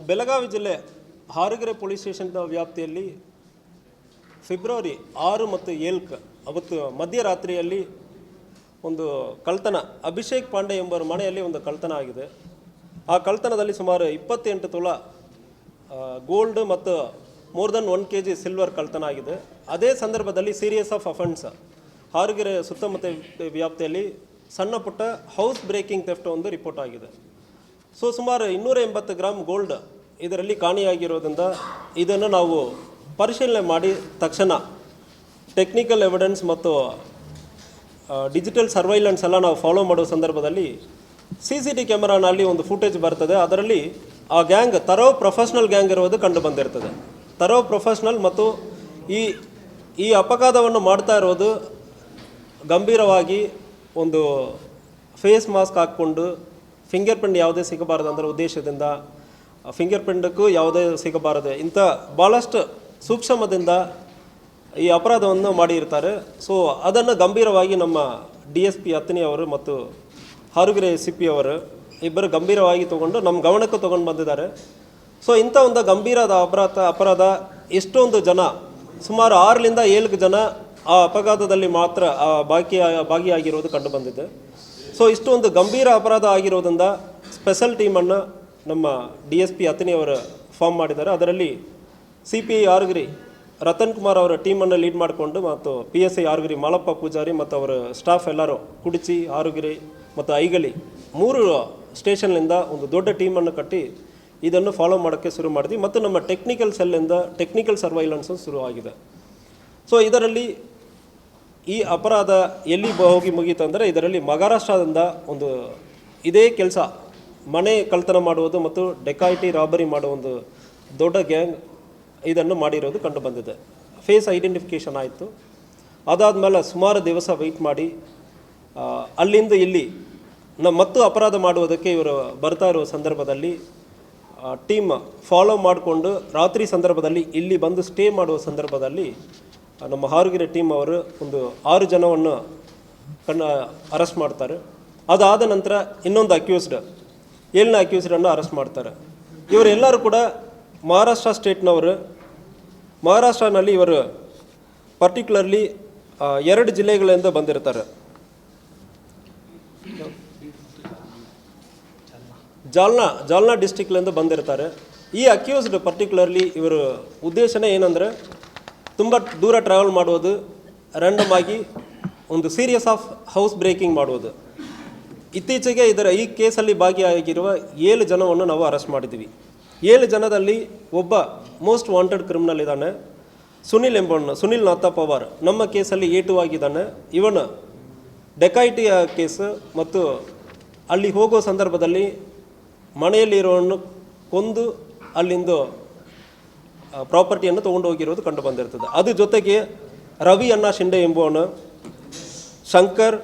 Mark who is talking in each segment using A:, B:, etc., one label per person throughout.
A: ಬೆಳಗಾವಿ ಜಿಲ್ಲೆ ಹಾರಗೆರೆ ಪೊಲೀಸ್ ಸ್ಟೇಷನ್ನ ವ್ಯಾಪ್ತಿಯಲ್ಲಿ ಫೆಬ್ರವರಿ 6 ಮತ್ತು 7 ಅವತ್ತು ಮಧ್ಯರಾತ್ರಿಯಲ್ಲಿ ಒಂದು ಕಳ್ತನ, ಅಭಿಷೇಕ್ ಪಾಂಡೆ ಎಂಬರ ಮನೆಯಲ್ಲಿ ಒಂದು ಕಳ್ತನ ಆಗಿದೆ. ಆ ಕಳ್ತನದಲ್ಲಿ ಸುಮಾರು 28 ತೊಲ ಗೋಲ್ಡ್ ಮತ್ತು ಮೋರ್ ದೆನ್ 1 kg ಸಿಲ್ವರ್ ಕಳ್ತನ ಆಗಿದೆ. ಅದೇ ಸಂದರ್ಭದಲ್ಲಿ ಸೀರಿಯಸ್ ಆಫ್ ಅಫೆನ್ಸ್ ಹಾರಗೆರೆ ಸುತ್ತಮುತ್ತ ವ್ಯಾಪ್ತಿಯಲ್ಲಿ ಸಣ್ಣ ಪುಟ್ಟ ಹೌಸ್ ಬ್ರೇಕಿಂಗ್ ಥೆಫ್ಟ್ ಒಂದು ರಿಪೋರ್ಟ್ ಆಗಿದೆ. ಸೊ ಸುಮಾರು 280 ಗ್ರಾಮ್ ಗೋಲ್ಡ್ ಇದರಲ್ಲಿ ಕಾಣೆಯಾಗಿರೋದ್ರಿಂದ ಇದನ್ನು ನಾವು ಪರಿಶೀಲನೆ ಮಾಡಿ ತಕ್ಷಣ ಟೆಕ್ನಿಕಲ್ ಎವಿಡೆನ್ಸ್ ಮತ್ತು ಡಿಜಿಟಲ್ ಸರ್ವೈಲೆನ್ಸ್ ಎಲ್ಲ ನಾವು ಫಾಲೋ ಮಾಡೋ ಸಂದರ್ಭದಲ್ಲಿ CCTV ಕ್ಯಾಮರಾನಲ್ಲಿ ಒಂದು ಫುಟೇಜ್ ಬರ್ತದೆ. ಅದರಲ್ಲಿ ಆ ಗ್ಯಾಂಗ್ ತರೋ ಪ್ರೊಫೆಷ್ನಲ್ ಗ್ಯಾಂಗ್ ಇರೋದು ಕಂಡು ಬಂದಿರ್ತದೆ. ತರೋ ಪ್ರೊಫೆಷ್ನಲ್ ಮತ್ತು ಈ ಅಪಘಾತವನ್ನು ಮಾಡ್ತಾ ಇರೋದು ಗಂಭೀರವಾಗಿ ಒಂದು ಫೇಸ್ ಮಾಸ್ಕ್ ಹಾಕ್ಕೊಂಡು ಫಿಂಗರ್ ಪ್ರಿಂಟ್ ಯಾವುದೇ ಸಿಗಬಾರದು ಅಂದರೆ ಉದ್ದೇಶದಿಂದ ಫಿಂಗರ್ ಪ್ರಿಂಟಕ್ಕೂ ಯಾವುದೇ ಸಿಗಬಾರದು ಇಂಥ ಭಾಳಷ್ಟು ಸೂಕ್ಷ್ಮದಿಂದ ಈ ಅಪರಾಧವನ್ನು ಮಾಡಿರ್ತಾರೆ. ಸೊ ಅದನ್ನು ಗಂಭೀರವಾಗಿ ನಮ್ಮ DSP ಅತ್ನಿ ಅವರು ಮತ್ತು ಹಾರಗೆರೆ CP ಅವರು ಇಬ್ಬರು ಗಂಭೀರವಾಗಿ ತೊಗೊಂಡು ನಮ್ಮ ಗಮನಕ್ಕೆ ತೊಗೊಂಡು ಬಂದಿದ್ದಾರೆ. ಸೊ ಇಂಥ ಒಂದು ಗಂಭೀರದ ಅಪರಾಧ ಎಷ್ಟೊಂದು ಜನ ಸುಮಾರು 6ರಿಂದ 7 ಜನ ಆ ಅಪಘಾತದಲ್ಲಿ ಮಾತ್ರ ಭಾಗಿಯಾಗಿರೋದು ಕಂಡು ಬಂದಿದೆ. ಸೊ ಇಷ್ಟೊಂದು ಗಂಭೀರ ಅಪರಾಧ ಆಗಿರೋದ್ರಿಂದ ಸ್ಪೆಷಲ್ ಟೀಮನ್ನು ನಮ್ಮ DSP ಅತ್ನಿ ಅವರು ಫಾರ್ಮ್ ಮಾಡಿದ್ದಾರೆ. ಅದರಲ್ಲಿ CPI ಹಾರಗೆರೆ ರತನ್ ಕುಮಾರ್ ಅವರ ಟೀಮನ್ನು ಲೀಡ್ ಮಾಡಿಕೊಂಡು ಮತ್ತು PSI ಹಾರಗೆರೆ ಮಾಳಪ್ಪ ಪೂಜಾರಿ ಮತ್ತು ಅವರ ಸ್ಟಾಫ್ ಎಲ್ಲರೂ ಕುಡಿಚಿ, ಹಾರಗೆರೆ ಮತ್ತು ಐಗಳಿ 3 ಸ್ಟೇಷನ್ನಿಂದ ಒಂದು ದೊಡ್ಡ ಟೀಮನ್ನು ಕಟ್ಟಿ ಇದನ್ನು ಫಾಲೋ ಮಾಡೋಕ್ಕೆ ಶುರು ಮಾಡಿದ್ವಿ. ಮತ್ತು ನಮ್ಮ ಟೆಕ್ನಿಕಲ್ ಸೆಲ್ಲಿಂದ ಟೆಕ್ನಿಕಲ್ ಸರ್ವೈಲೆನ್ಸು ಶುರುವಾಗಿದೆ. ಸೊ ಇದರಲ್ಲಿ ಈ ಅಪರಾಧ ಎಲ್ಲಿ ಹೋಗಿ ಮುಗೀತು ಅಂದರೆ ಇದರಲ್ಲಿ ಮಹಾರಾಷ್ಟ್ರದಿಂದ ಒಂದು ಇದೇ ಕೆಲಸ ಮನೆ ಕಳ್ತನ ಮಾಡುವುದು ಮತ್ತು ಡೆಕಾಯಿಟಿ ರಾಬರಿ ಮಾಡುವ ಒಂದು ದೊಡ್ಡ ಗ್ಯಾಂಗ್ ಇದನ್ನು ಮಾಡಿರೋದು ಕಂಡು ಬಂದಿದೆ. ಫೇಸ್ ಐಡೆಂಟಿಫಿಕೇಷನ್ ಆಯಿತು. ಅದಾದಮೇಲೆ ಸುಮಾರು ದಿವಸ ವೆಯ್ಟ್ ಮಾಡಿ ಅಲ್ಲಿಂದ ಇಲ್ಲಿ ಮತ್ತು ಅಪರಾಧ ಮಾಡುವುದಕ್ಕೆ ಇವರು ಬರ್ತಾ ಇರೋ ಸಂದರ್ಭದಲ್ಲಿ ಟೀಮ್ ಫಾಲೋ ಮಾಡಿಕೊಂಡು ರಾತ್ರಿ ಸಂದರ್ಭದಲ್ಲಿ ಇಲ್ಲಿ ಬಂದು ಸ್ಟೇ ಮಾಡುವ ಸಂದರ್ಭದಲ್ಲಿ ನಮ್ಮ ಹಾರಗೆರೆ ಟೀಮ್ ಅವರು ಒಂದು 6 ಜನವನ್ನು ಅರೆಸ್ಟ್ ಮಾಡ್ತಾರೆ. ಅದಾದ ನಂತರ ಇನ್ನೊಂದು ಅಕ್ಯೂಸ್ಡ್ 7ನೇ ಅಕ್ಯೂಸ್ಡನ್ನು ಅರೆಸ್ಟ್ ಮಾಡ್ತಾರೆ. ಇವರೆಲ್ಲರೂ ಕೂಡ ಮಹಾರಾಷ್ಟ್ರ ಸ್ಟೇಟ್ನವರು. ಮಹಾರಾಷ್ಟ್ರನಲ್ಲಿ ಇವರು ಪರ್ಟಿಕ್ಯುಲರ್ಲಿ 2 ಜಿಲ್ಲೆಗಳಿಂದ ಬಂದಿರ್ತಾರೆ. ಜಾಲ್ನಾ ಡಿಸ್ಟಿಕ್ಲಿಂದ ಬಂದಿರ್ತಾರೆ. ಈ ಅಕ್ಯೂಸ್ಡ್ ಪರ್ಟಿಕ್ಯುಲರ್ಲಿ ಇವರು ಉದ್ದೇಶನೇ ಏನಂದರೆ ತುಂಬ ದೂರ ಟ್ರಾವೆಲ್ ಮಾಡೋದು, ರ್ಯಾಂಡಮ್ ಆಗಿ ಒಂದು ಸೀರಿಯಸ್ ಆಫ್ ಹೌಸ್ ಬ್ರೇಕಿಂಗ್ ಮಾಡೋದು. ಇತ್ತೀಚೆಗೆ ಈ ಕೇಸಲ್ಲಿ ಭಾಗಿಯಾಗಿರುವ 7 ಜನವನ್ನು ನಾವು ಅರೆಸ್ಟ್ ಮಾಡಿದ್ದೀವಿ. 7 ಜನದಲ್ಲಿ ಒಬ್ಬ ಮೋಸ್ಟ್ ವಾಂಟೆಡ್ ಕ್ರಿಮಿನಲ್ ಇದ್ದಾನೆ, ಸುನಿಲ್ ನಾಥ ಪವಾರ್. ನಮ್ಮ ಕೇಸಲ್ಲಿ A2 ಆಗಿದ್ದಾನೆ. ಇವನು ಡೆಕಾಯಿಟಿಯ ಕೇಸು ಮತ್ತು ಅಲ್ಲಿ ಹೋಗೋ ಸಂದರ್ಭದಲ್ಲಿ ಮನೆಯಲ್ಲಿರೋವನ್ನು ಕೊಂದು ಅಲ್ಲಿಂದ ಪ್ರಾಪರ್ಟಿಯನ್ನು ತೊಗೊಂಡು ಹೋಗಿರೋದು ಕಂಡು ಬಂದಿರ್ತದೆ. ಅದ್ರ ಜೊತೆಗೆ ರವಿ ಅಣ್ಣ ಶಿಂಡೆ ಎಂಬುವನು, ಶಂಕರ್,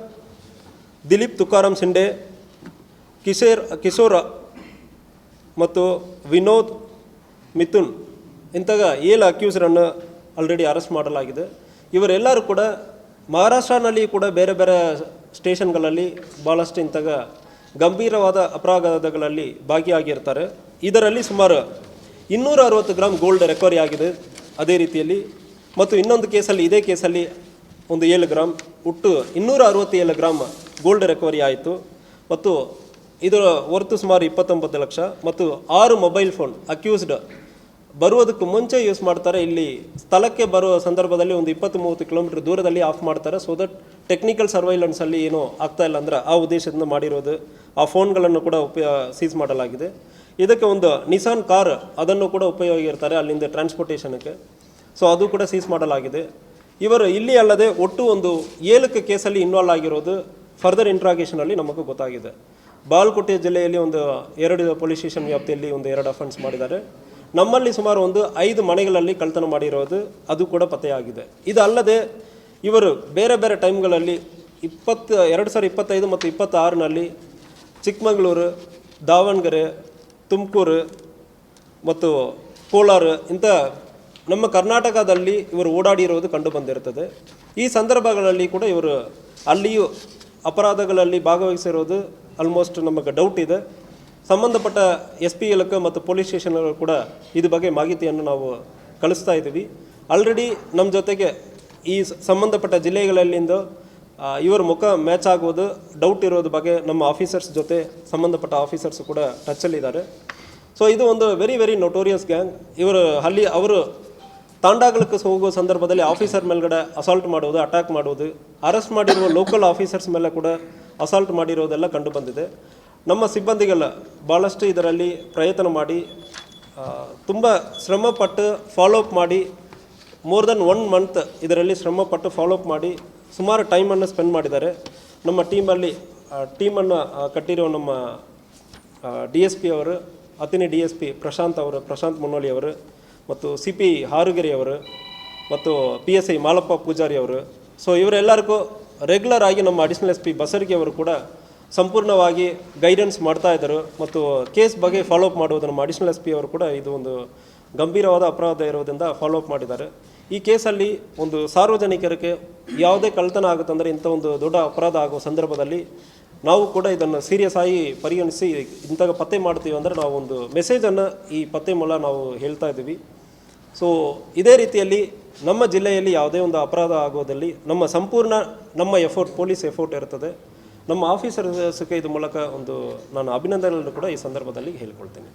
A: ದಿಲೀಪ್ ತುಕಾರಾಮ್ ಶಿಂಡೆ, ಕಿಶೋರ ಮತ್ತು ವಿನೋದ್, ಮಿಥುನ್ ಇಂತಹ 7 ಅಕ್ಯೂಸರನ್ನು ಆಲ್ರೆಡಿ ಅರೆಸ್ಟ್ ಮಾಡಲಾಗಿದೆ. ಇವರೆಲ್ಲರೂ ಕೂಡ ಮಹಾರಾಷ್ಟ್ರನಲ್ಲಿ ಕೂಡ ಬೇರೆ ಬೇರೆ ಸ್ಟೇಷನ್ಗಳಲ್ಲಿ ಭಾಳಷ್ಟು ಇಂತಹ ಗಂಭೀರವಾದ ಅಪರಾಧಗಳಲ್ಲಿ ಭಾಗಿಯಾಗಿರ್ತಾರೆ. ಇದರಲ್ಲಿ ಸುಮಾರು 260 ಗ್ರಾಮ್ ಗೋಲ್ಡ್ ರಿಕವರಿ ಆಗಿದೆ. ಅದೇ ರೀತಿಯಲ್ಲಿ ಮತ್ತು ಇನ್ನೊಂದು ಕೇಸಲ್ಲಿ ಇದೇ ಕೇಸಲ್ಲಿ ಒಂದು 7 ಗ್ರಾಮ್ ಒಟ್ಟು 267 ಗ್ರಾಮ್ ಗೋಲ್ಡ್ ರಿಕವರಿ ಆಯಿತು. ಮತ್ತು ಇದರ ಹೊರತು ಸುಮಾರು 29 ಲಕ್ಷ ಮತ್ತು 6 ಮೊಬೈಲ್ ಫೋನ್ ಅಕ್ಯೂಸ್ಡ್ ಬರುವುದಕ್ಕೆ ಮುಂಚೆ ಯೂಸ್ ಮಾಡ್ತಾರೆ. ಇಲ್ಲಿ ಸ್ಥಳಕ್ಕೆ ಬರುವ ಸಂದರ್ಭದಲ್ಲಿ ಒಂದು 20-30 ಕಿಲೋಮೀಟರ್ ದೂರದಲ್ಲಿ ಆಫ್ ಮಾಡ್ತಾರೆ. ಸೊ ದಟ್ ಟೆಕ್ನಿಕಲ್ ಸರ್ವೈಲೆನ್ಸಲ್ಲಿ ಏನೂ ಆಗ್ತಾಯಿಲ್ಲ ಅಂದರೆ ಆ ಉದ್ದೇಶದಿಂದ ಮಾಡಿರೋದು. ಆ ಫೋನ್ಗಳನ್ನು ಕೂಡ ಸೀಸ್ ಮಾಡಲಾಗಿದೆ. ಇದಕ್ಕೆ ಒಂದು ನಿಸಾನ್ ಕಾರ್ ಅದನ್ನು ಕೂಡ ಉಪಯೋಗಿರ್ತಾರೆ ಅಲ್ಲಿಂದ ಟ್ರಾನ್ಸ್ಪೋರ್ಟೇಷನ್ಗೆ. ಸೊ ಅದು ಕೂಡ ಸೀಸ್ ಮಾಡಲಾಗಿದೆ. ಇವರು ಇಲ್ಲಿ ಅಲ್ಲದೆ ಒಟ್ಟು ಒಂದು 7 ಕೇಸಲ್ಲಿ ಇನ್ವಾಲ್ವ್ ಆಗಿರೋದು ಫರ್ದರ್ ಇಂಟ್ರಾಗೇಷನಲ್ಲಿ ನಮಗೆ ಗೊತ್ತಾಗಿದೆ. ಬಾಗಲಕೋಟೆ ಜಿಲ್ಲೆಯಲ್ಲಿ ಒಂದು 2 ಪೊಲೀಸ್ ಸ್ಟೇಷನ್ ವ್ಯಾಪ್ತಿಯಲ್ಲಿ ಒಂದು 2 ಅಫೆನ್ಸ್ ಮಾಡಿದ್ದಾರೆ. ನಮ್ಮಲ್ಲಿ ಸುಮಾರು ಒಂದು 5 ಮನೆಗಳಲ್ಲಿ ಕಳ್ತನ ಮಾಡಿರೋದು ಅದು ಕೂಡ ಪತ್ತೆಯಾಗಿದೆ. ಇದಲ್ಲದೆ ಇವರು ಬೇರೆ ಬೇರೆ ಟೈಮ್ಗಳಲ್ಲಿ 2025 ಮತ್ತು 26ನಲ್ಲಿ ಚಿಕ್ಕಮಗಳೂರು, ದಾವಣಗೆರೆ, ತುಮಕೂರು ಮತ್ತು ಕೋಲಾರ ಇಂಥ ನಮ್ಮ ಕರ್ನಾಟಕದಲ್ಲಿ ಇವರು ಓಡಾಡಿರೋದು ಕಂಡು ಬಂದಿರ್ತದೆ. ಈ ಸಂದರ್ಭಗಳಲ್ಲಿ ಕೂಡ ಇವರು ಅಲ್ಲಿಯೂ ಅಪರಾಧಗಳಲ್ಲಿ ಭಾಗವಹಿಸಿರೋದು ಆಲ್ಮೋಸ್ಟ್ ನಮಗೆ ಡೌಟ್ ಇದೆ. ಸಂಬಂಧಪಟ್ಟ ಎಸ್ ಪಿ ಎಲ್ಗೆ ಮತ್ತು ಪೊಲೀಸ್ ಸ್ಟೇಷನ್ಗಳು ಕೂಡ ಇದ್ರ ಬಗ್ಗೆ ಮಾಹಿತಿಯನ್ನು ನಾವು ಕಳಿಸ್ತಾ ಇದ್ದೀವಿ. ಆಲ್ರೆಡಿ ನಮ್ಮ ಜೊತೆಗೆ ಈ ಸಂಬಂಧಪಟ್ಟ ಜಿಲ್ಲೆಗಳಲ್ಲಿಂದ ಇವರ ಮುಖ ಮ್ಯಾಚ್ ಆಗೋದು ಡೌಟ್ ಇರೋದ್ರ ಬಗ್ಗೆ ನಮ್ಮ ಆಫೀಸರ್ಸ್ ಜೊತೆ ಸಂಬಂಧಪಟ್ಟ ಆಫೀಸರ್ಸ್ ಕೂಡ ಟಚ್ಚಲ್ಲಿದ್ದಾರೆ. ಸೊ ಇದು ಒಂದು ವೆರಿ ವೆರಿ ನೊಟೋರಿಯಸ್ ಗ್ಯಾಂಗ್. ಅವರು ತಾಂಡಾಗಳಿಗೆ ಹೋಗುವ ಸಂದರ್ಭದಲ್ಲಿ ಆಫೀಸರ್ ಮೇಲ್ಗಡೆ ಅಸಾಲ್ಟ್ ಮಾಡೋದು, ಅಟ್ಯಾಕ್ ಮಾಡೋದು, ಅರೆಸ್ಟ್ ಮಾಡಿರುವ ಲೋಕಲ್ ಆಫೀಸರ್ಸ್ ಮೇಲೆ ಕೂಡ ಅಸಾಲ್ಟ್ ಮಾಡಿರೋದೆಲ್ಲ ಕಂಡು ಬಂದಿದೆ. ನಮ್ಮ ಸಿಬ್ಬಂದಿಗಳ ಭಾಳಷ್ಟು ಇದರಲ್ಲಿ ಪ್ರಯತ್ನ ಮಾಡಿ ತುಂಬ ಶ್ರಮಪಟ್ಟು ಫಾಲೋಅಪ್ ಮಾಡಿ ಮೋರ್ ದೆನ್ 1 ಮಂತ್ ಇದರಲ್ಲಿ ಶ್ರಮಪಟ್ಟು ಫಾಲೋಅಪ್ ಮಾಡಿ ಸುಮಾರು ಟೈಮನ್ನು ಸ್ಪೆಂಡ್ ಮಾಡಿದ್ದಾರೆ. ನಮ್ಮ ಟೀಮನ್ನು ಕಟ್ಟಿರೋ ನಮ್ಮ DSP ಅವರು, ಅತಿನಿ DSP ಪ್ರಶಾಂತ್ ಮುನ್ನೋಳಿ ಅವರು, ಮತ್ತು CP ಹಾರುಗೆರೆ ಅವರು, ಮತ್ತು PSI ಮಾಲಪ್ಪ ಪೂಜಾರಿ ಅವರು. ಸೊ ಇವರೆಲ್ಲರಿಗೂ ರೆಗ್ಯುಲರ್ ಆಗಿ ನಮ್ಮ ಅಡಿಷನಲ್ SP ಬಸರಿಗೆ ಅವರು ಕೂಡ ಸಂಪೂರ್ಣವಾಗಿ ಗೈಡೆನ್ಸ್ ಮಾಡ್ತಾ ಇದ್ದರು. ಮತ್ತು ಕೇಸ್ ಬಗ್ಗೆ ಫಾಲೋಅಪ್ ಮಾಡುವುದು ನಮ್ಮ ಅಡಿಷನಲ್ SP ಅವರು ಕೂಡ ಇದು ಒಂದು ಗಂಭೀರವಾದ ಅಪರಾಧ ಇರೋದ್ರಿಂದ ಫಾಲೋಅಪ್ ಮಾಡಿದ್ದಾರೆ. ಈ ಕೇಸಲ್ಲಿ ಒಂದು ಸಾರ್ವಜನಿಕರಿಗೆ ಯಾವುದೇ ಕಳ್ಳತನ ಆಗುತ್ತಂದರೆ ಇಂಥ ಒಂದು ದೊಡ್ಡ ಅಪರಾಧ ಆಗುವ ಸಂದರ್ಭದಲ್ಲಿ ನಾವು ಕೂಡ ಇದನ್ನು ಸೀರಿಯಸ್ ಆಗಿ ಪರಿಗಣಿಸಿ ಇಂಥ ಪತ್ತೆ ಮಾಡ್ತೀವಿ ಅಂದರೆ ನಾವು ಒಂದು ಮೆಸೇಜನ್ನು ಈ ಪತ್ತೆ ಮೂಲ ನಾವು ಹೇಳ್ತಾ ಇದ್ದೀವಿ. ಸೊ ಇದೇ ರೀತಿಯಲ್ಲಿ ನಮ್ಮ ಜಿಲ್ಲೆಯಲ್ಲಿ ಯಾವುದೇ ಒಂದು ಅಪರಾಧ ಆಗೋದಲ್ಲಿ ನಮ್ಮ ಎಫೋರ್ಟ್, ಪೊಲೀಸ್ ಎಫೋರ್ಟ್ ಇರ್ತದೆ. ನಮ್ಮ ಆಫೀಸರ್ಸ್ಗೆ ಇದು ಮೂಲಕ ನಾನು ಅಭಿನಂದನೆಗಳನ್ನು ಕೂಡ ಈ ಸಂದರ್ಭದಲ್ಲಿ ಹೇಳ್ಕೊಳ್ತೇನೆ.